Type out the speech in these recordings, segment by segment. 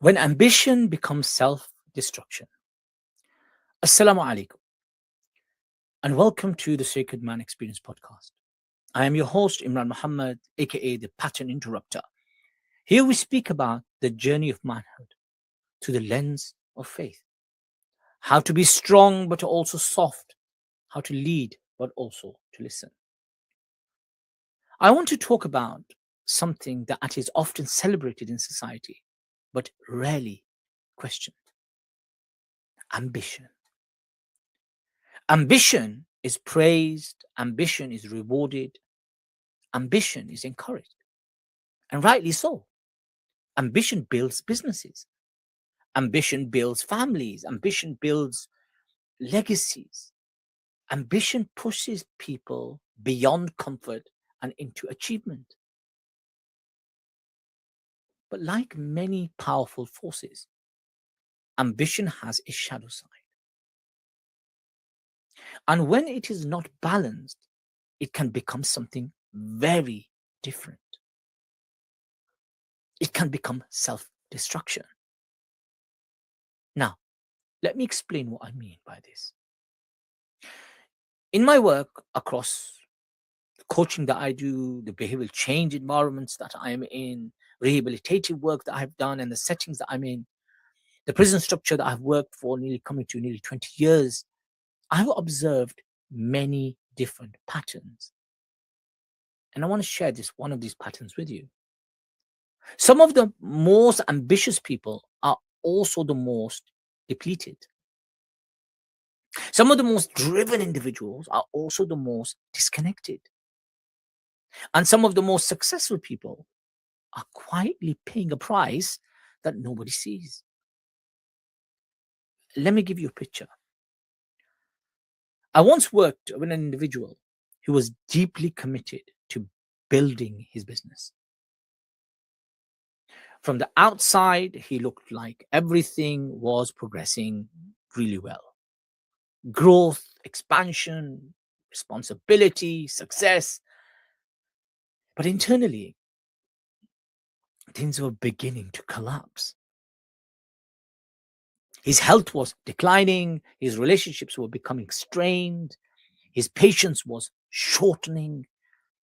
When ambition becomes self-destruction. Assalamu alaikum, and welcome to the Sacred Man Experience podcast. I am your host, Imran Muhammad, aka the Pattern Interrupter. Here we speak about the journey of manhood through the lens of faith. How to be strong but also soft, how to lead but also to listen. I want to talk about something that is often celebrated in society but rarely questioned: ambition. Ambition is praised, ambition is rewarded, ambition is encouraged, and rightly so. Ambition builds businesses, ambition builds families, ambition builds legacies. Ambition pushes people beyond comfort and into achievement. But like many powerful forces, ambition has a shadow side. And when it is not balanced, it can become something very different. It can become self-destruction. Now, let me explain what I mean by this. In my work across the coaching that I do, the behavioral change environments that I am in, rehabilitative work that I've done, and the settings that I'm in, the prison structure that I've worked for nearly 20 years, I've observed many different patterns. And I want to share one of these patterns with you. Some of the most ambitious people are also the most depleted. Some of the most driven individuals are also the most disconnected. And some of the most successful people are quietly paying a price that nobody sees. Let me give you a picture. I once worked with an individual who was deeply committed to building his business. From the outside, he looked like everything was progressing really well. Growth, expansion, responsibility, success. But internally, things were beginning to collapse. His health was declining, his relationships were becoming strained, his patience was shortening,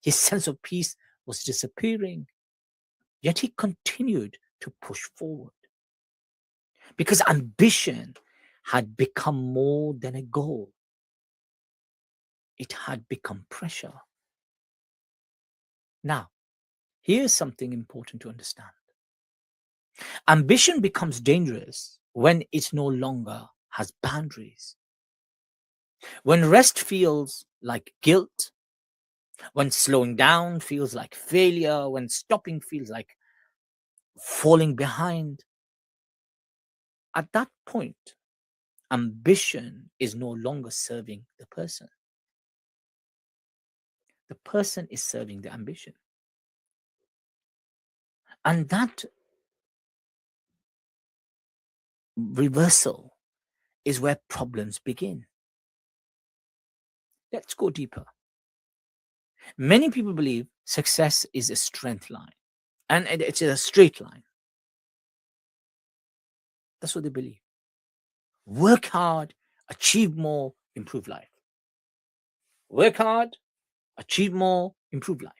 his sense of peace was disappearing. Yet he continued to push forward because ambition had become more than a goal. It had become pressure. Now, here's something important to understand. Ambition becomes dangerous when it no longer has boundaries. When rest feels like guilt, when slowing down feels like failure, when stopping feels like falling behind, at that point, ambition is no longer serving the person. The person is serving the ambition. And that reversal is where problems begin. Let's go deeper. Many people believe success is a straight line, and it's a straight line. That's what they believe. Work hard, achieve more, improve life. Work hard, achieve more, improve life.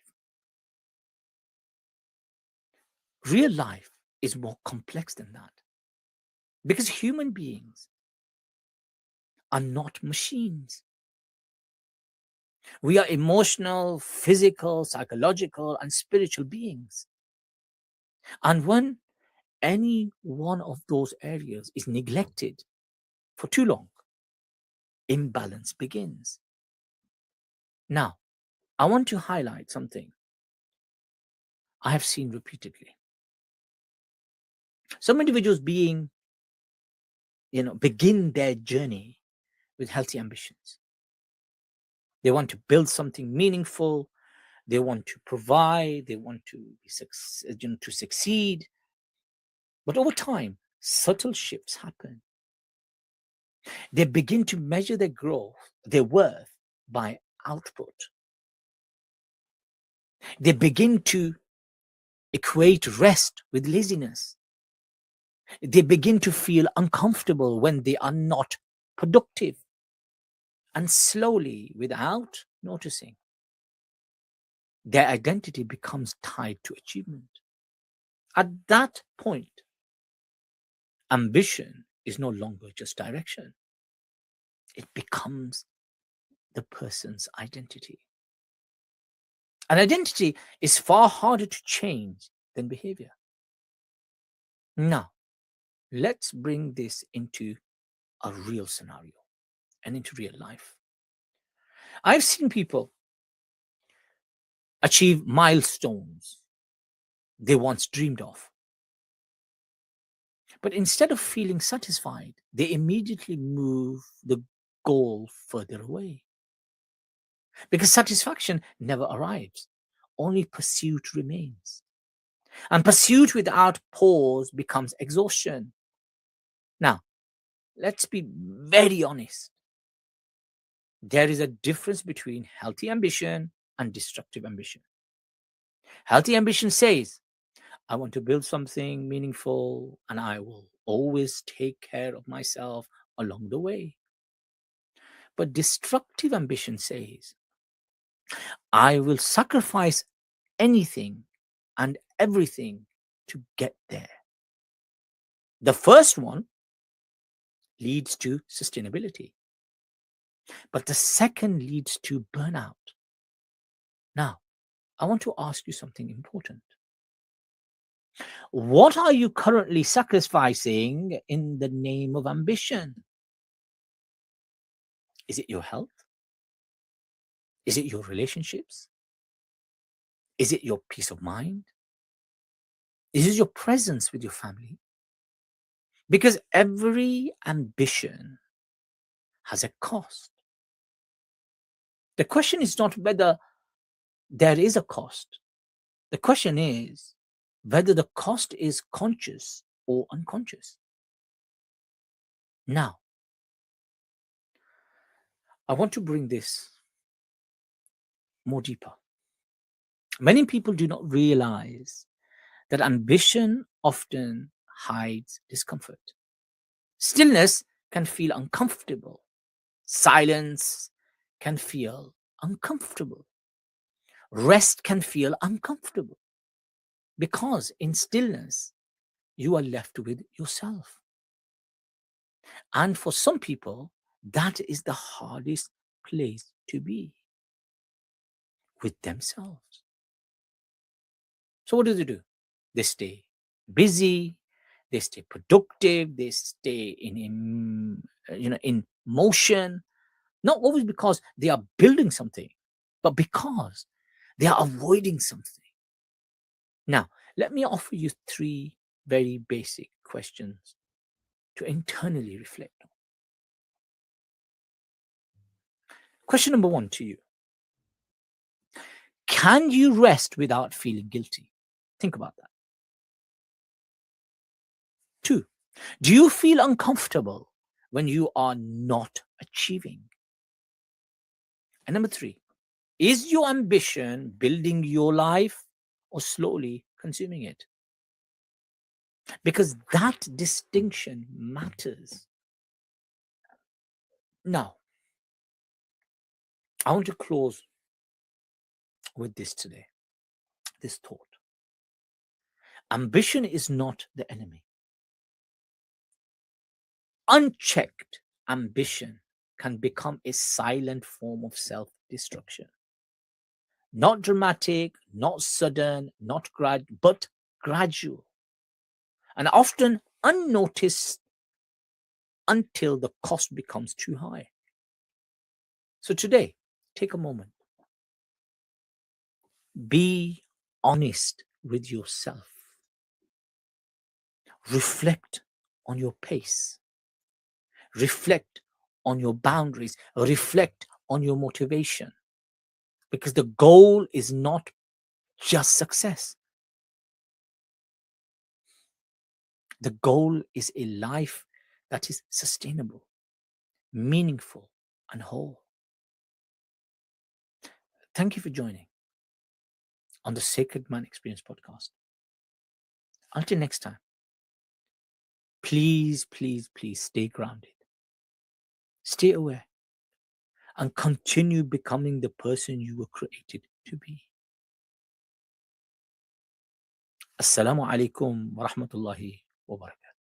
Real life is more complex than that because human beings are not machines. We are emotional, physical, psychological, and spiritual beings. And when any one of those areas is neglected for too long, imbalance begins. Now, I want to highlight something I have seen repeatedly. Some individuals begin their journey with healthy ambitions. They want to build something meaningful. They want to provide. They want to to succeed. But over time, subtle shifts happen. They begin to measure their growth, their worth by output. They begin to equate rest with laziness. They begin to feel uncomfortable when they are not productive. And slowly, without noticing, their identity becomes tied to achievement. At that point, ambition is no longer just direction, it becomes the person's identity. An identity is far harder to change than behavior. Now, let's bring this into a real scenario and into real life. I've seen people achieve milestones they once dreamed of. But instead of feeling satisfied, they immediately move the goal further away. Because satisfaction never arrives, only pursuit remains. And pursuit without pause becomes exhaustion. Now, let's be very honest. There is a difference between healthy ambition and destructive ambition. Healthy ambition says, I want to build something meaningful and I will always take care of myself along the way. But destructive ambition says, I will sacrifice anything and everything to get there. The first one leads to sustainability, but the second leads to burnout. Now, I want to ask you something important. What are you currently sacrificing in the name of ambition? Is it your health? Is it your relationships? Is it your peace of mind? Is it your presence with your family? Because every ambition has a cost. The question is not whether there is a cost. The question is whether the cost is conscious or unconscious. Now, I want to bring this more deeper. Many people do not realize that ambition often hides discomfort. Stillness can feel uncomfortable. Silence can feel uncomfortable. Rest can feel uncomfortable because in stillness, you are left with yourself. And for some people, that is the hardest place to be, with themselves. So what do? They stay busy, they stay productive, they stay in motion, not always because they are building something, but because they are avoiding something. Now, let me offer you 3 very basic questions to internally reflect on. Question number 1 to you. Can you rest without feeling guilty? Think about that. 2, do you feel uncomfortable when you are not achieving? And number 3, is your ambition building your life or slowly consuming it? Because that distinction matters. Now, I want to close with this today, this thought. Ambition is not the enemy. Unchecked ambition can become a silent form of self-destruction. Not dramatic, not sudden, but gradual. And often unnoticed until the cost becomes too high. So today, take a moment. Be honest with yourself. Reflect on your pace. Reflect on your boundaries. Reflect on your motivation. Because the goal is not just success. The goal is a life that is sustainable, meaningful, and whole. Thank you for joining on the Sacred Man Experience podcast. Until next time. Please, please, please stay grounded, stay aware, and continue becoming the person you were created to be. Assalamu alaikum wa rahmatullahi wa barakatuh.